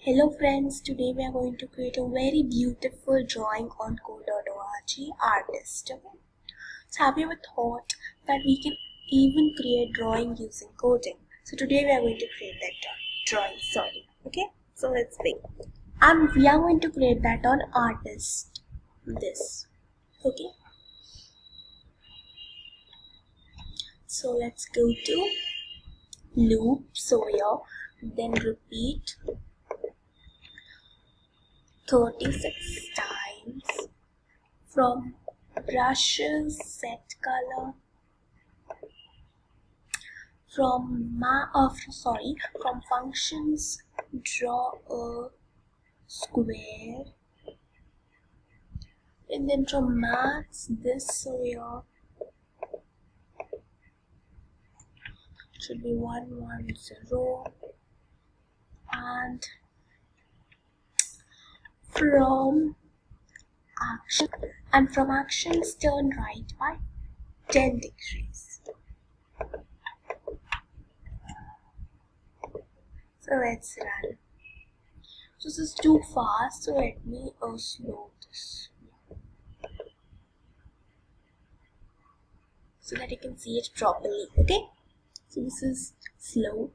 Hello friends, today we are going to create a very beautiful drawing on code.org artist. Okay? So have you ever thought that we can even create drawing using coding? So today we are going to create that drawing. Okay, so let's begin. And we are going to create that on artist. This. Okay. So let's go to loop. So here, then repeat 36 times. From brushes, set color. From functions, draw a square. And then from maths, this here should be 110. And from actions, turn right by 10 degrees. So let's run. So this is too fast, so let me slow this so that you can see it properly. Okay, so this is slow.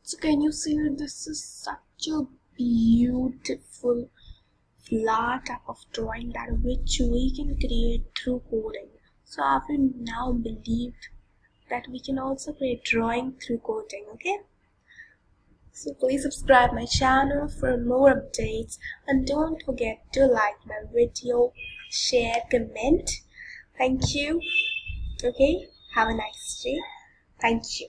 So can you see that this is such a beautiful flower type of drawing that which we can create through coding. So have you now believed that we can also create drawing through coding? Okay, so please subscribe my channel for more updates and don't forget to like my video, share, comment. Thank you. Okay, have a nice day. Thank you.